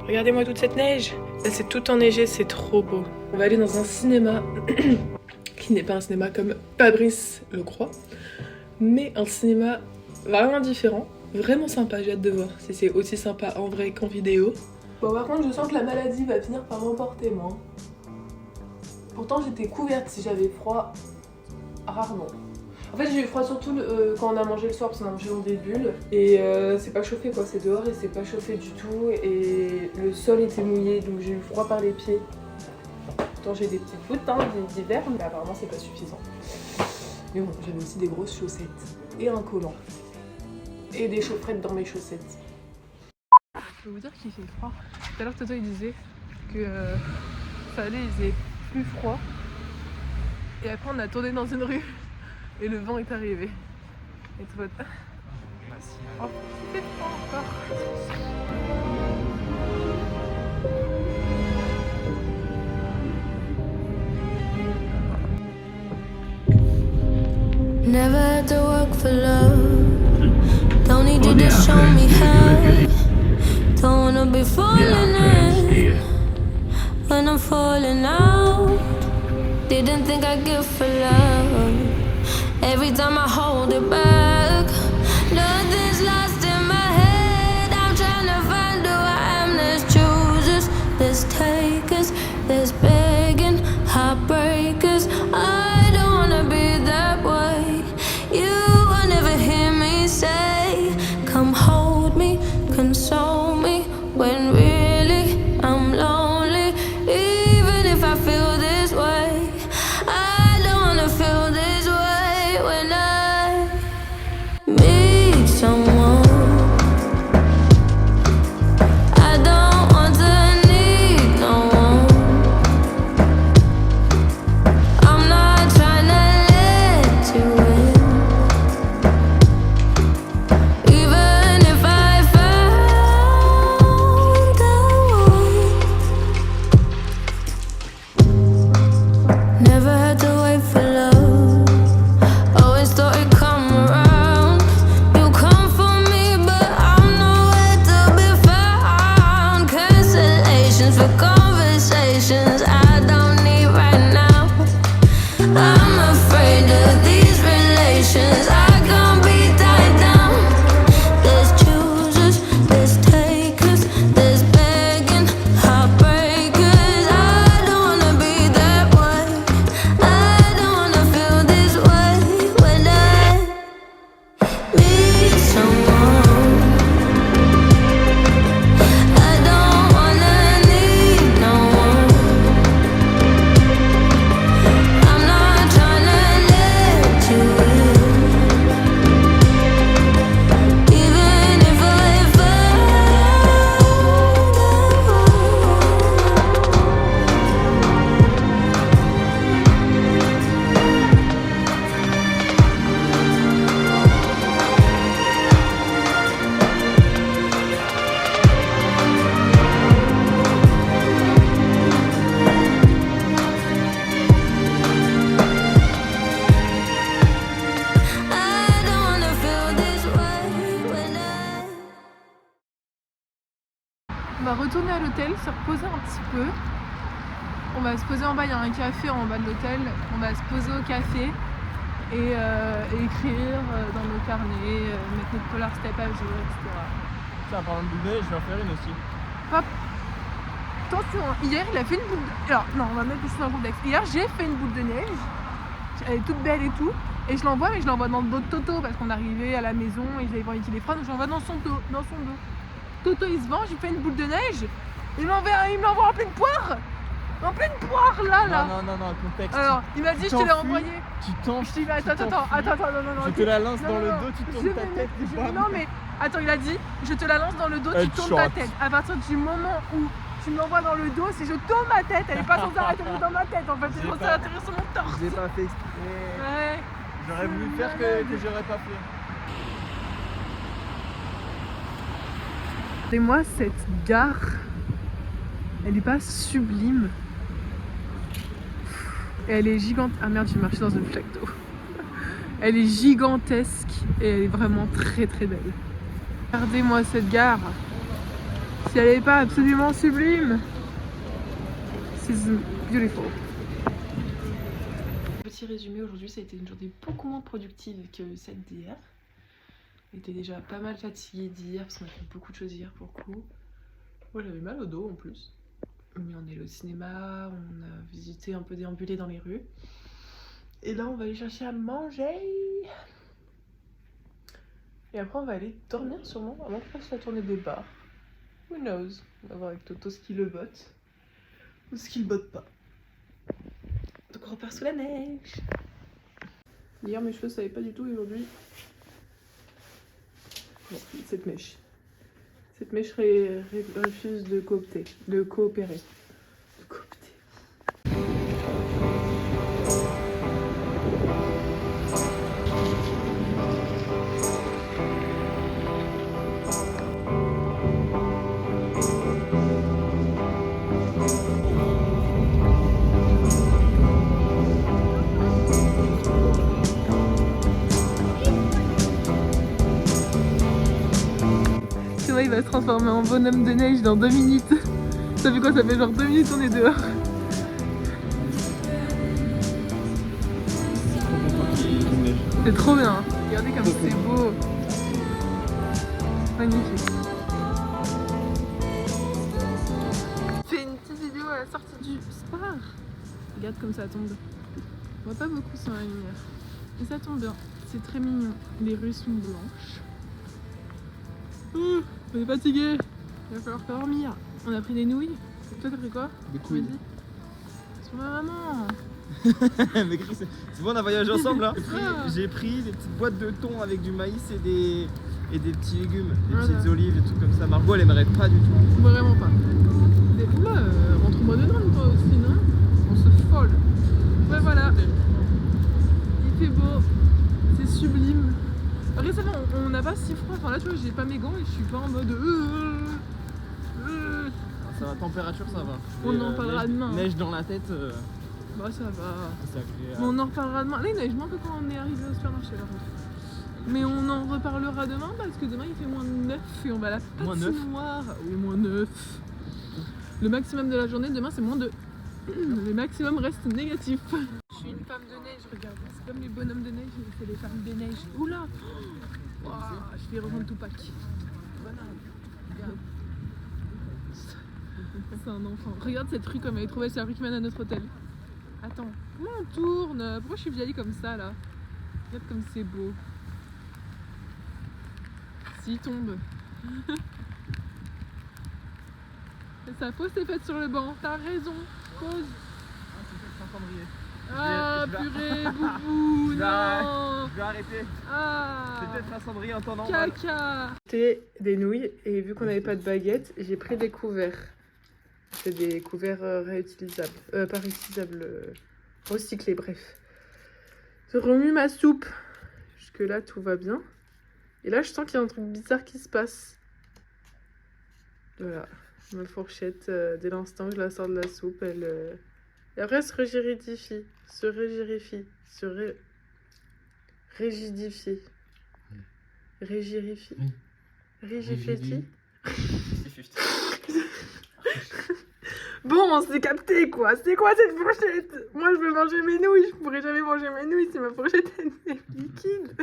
Regardez-moi toute cette neige. Là, c'est tout enneigé, c'est trop beau. On va aller dans un cinéma qui n'est pas un cinéma comme Fabrice le croit, mais un cinéma vraiment différent, vraiment sympa. J'ai hâte de voir si c'est aussi sympa en vrai qu'en vidéo. Bon, par contre, je sens que la maladie va finir par m'emporter, moi. Pourtant, j'étais couverte si j'avais froid. Rarement. En fait, j'ai eu froid surtout quand on a mangé le soir parce qu'on a mangé dans des bulles. Et c'est pas chauffé quoi, c'est dehors et c'est pas chauffé du tout. Et le sol était mouillé donc j'ai eu froid par les pieds. Pourtant, j'ai des petites bottes d'hiver, mais apparemment, c'est pas suffisant. Mais bon, j'avais aussi des grosses chaussettes et un collant. Et des chaufferettes dans mes chaussettes. Je peux vous dire qu'il fait froid. Tout à l'heure, Toto il disait que fallait il faisait plus froid. Et après, on a tourné dans une rue et le vent est arrivé. Et tout va. Oh, il fait froid encore. Never had to work for love. Don't need you to show me how. Don't wanna be falling in when I'm falling out. Didn't think I'd give for love. Every time I hold it back, nothing's lost in my head. I'm trying to find who I am. There's choosers, there's takers, there's begging, heartbreakers. I don't wanna be that way. You will never hear me say, come hold me, console me, when really I'm lonely. Even if I feel this way, I don't wanna feel this way when I meet someone. I don't want to need no one. I'm not trying to let you in. Even if I found the one. Never had to wait for love. Always thought it'd come around. You come for me, but I'm nowhere to be found. Cancellations for conversations I don't need right now. I'm afraid of these relations. I can't be tied down. There's choosers, there's takers, there's begging, heartbreakers. I don't wanna be that way. I don't wanna feel this way when I meet someone. I don't wanna need no one. I'm not trying to let you in. Even if I found the I don't wanna feel this way when I. On va retourner à l'hôtel, se reposer un petit peu. On va se poser en bas, il y a un café en bas de l'hôtel. On va se poser au café et écrire dans nos carnets, mettre notre polar step à jour, etc. Tiens, parlant de boule de neige, je vais en faire une aussi. Hop. Attention, hier il a fait une boule de... Alors non, on va mettre ici dans le contexte. Hier j'ai fait une boule de neige. Elle est toute belle et tout. Et je l'envoie, mais je l'envoie dans le dos de Toto parce qu'on arrivait à la maison et j'avais pas envie qu'il ait froid, donc je l'envoie dans son dos, Toto il se venge, il fait une boule de neige. Il me l'envoie en pleine poire. En pleine poire là. Non, contexte. Alors, il m'a dit je te l'ai envoyé. Tu t'en. Je dis attends, non. Je te la lance Non, dans le non, dos, tu tournes ta tête. Non mais attends, il a dit je te la lance dans le dos, tu tournes ta tête. À partir du moment où tu me l'envoies dans le dos, si je tourne ma tête, elle est pas censée atterrir dans ma tête en fait, elle est censée atterrir sur mon torse. J'ai pas fait exprès. Ouais. J'aurais voulu faire que j'aurais pas fait. Regardez-moi cette gare. Elle est pas sublime. Et elle est gigante. Ah merde, j'ai marché dans une flaque d'eau. Elle est gigantesque et elle est vraiment très très belle. Regardez-moi cette gare. Si elle n'est pas absolument sublime. C'est beautiful. Petit résumé, aujourd'hui ça a été une journée beaucoup moins productive que celle d'hier. J'étais déjà pas mal fatiguée d'hier parce qu'on a fait beaucoup de choses hier pour le coup. Moi j'avais mal au dos en plus. Mais on est allé au cinéma, on a visité un peu, déambulé dans les rues. Et là on va aller chercher à manger. Et après on va aller dormir sûrement avant que je fasse la tournée des bars. Who knows? On va voir avec Toto ce qu'il le botte. Ou ce qu'il botte pas. Donc on repart sous la neige. Hier mes cheveux savaient pas du tout et aujourd'hui... Bon, cette mèche. Cette mèche refuse de coopter. De coopérer. De coopter. Il va se transformer en bonhomme de neige dans 2 minutes. Ça fait quoi? Ça fait genre 2 minutes on est dehors. C'est trop bien. Regardez comme c'est beau. Magnifique. Fais une petite vidéo à la sortie du spa. Regarde comme ça tombe. On voit pas beaucoup sur la lumière. Mais ça tombe bien. C'est très mignon. Les rues sont blanches. On est fatigué, il va falloir dormir. On a pris des nouilles. Et toi t'as pris quoi? Des couilles. Sur ma maman. Mais Chris, c'est bon, on a voyagé ensemble là. Ah. J'ai pris des petites boîtes de thon avec du maïs et des petits légumes, des Voilà. petites olives, des trucs comme ça. Margot elle aimerait pas du tout. Vraiment pas. Oula, rentre-moi dedans toi aussi, non? On se folle. Ouais voilà. Il fait beau. C'est sublime. Récemment on n'a pas si froid, enfin là tu vois j'ai pas mes gants et je suis pas en mode Ça va, température ça va. On en parlera neige, demain. Neige dans la tête, Bah ça va. c'est agréable. On en reparlera demain. Là il neige moins que quand on est arrivé au supermarché par contre. Mais on en reparlera demain parce que demain il fait moins 9 et on va à la Moins 9? patinoire. Oui moins 9. Le maximum de la journée demain c'est moins 2. Le maximum reste négatif. Je suis une femme de neige, regarde. C'est comme les bonhommes de neige, mais c'est les femmes de neige. Oula! Wow, je vais rejoindre Tupac. Voilà. Regarde. C'est un enfant. Regarde cette rue comme elle est trouvée, c'est la rue qui mène à notre hôtel. Attends, comment on tourne? Pourquoi je suis vieillie comme ça là? Regarde comme c'est beau. S'il tombe. Sa pause s'est faite sur le banc, t'as raison. Pause. Ah purée, boubou, non. Je vais arrêter. Ah, C'est peut-être un cendrier en temps normal. Caca. C'était des nouilles et vu qu'on n'avait pas de baguette, j'ai pris des couverts. C'est des couverts réutilisables, pas réutilisables, recyclés, bref. Je remue ma soupe. Jusque là tout va bien. Et là je sens qu'il y a un truc bizarre qui se passe. Voilà, ma fourchette, dès l'instant que je la sors de la soupe, elle... Et après, elle se rigidifie, rigidifie. Rigidifie. Rigidifie. Bon, on s'est capté quoi. C'est quoi cette fourchette? Moi, je veux manger mes nouilles. Je pourrais jamais manger mes nouilles si ma fourchette est liquide.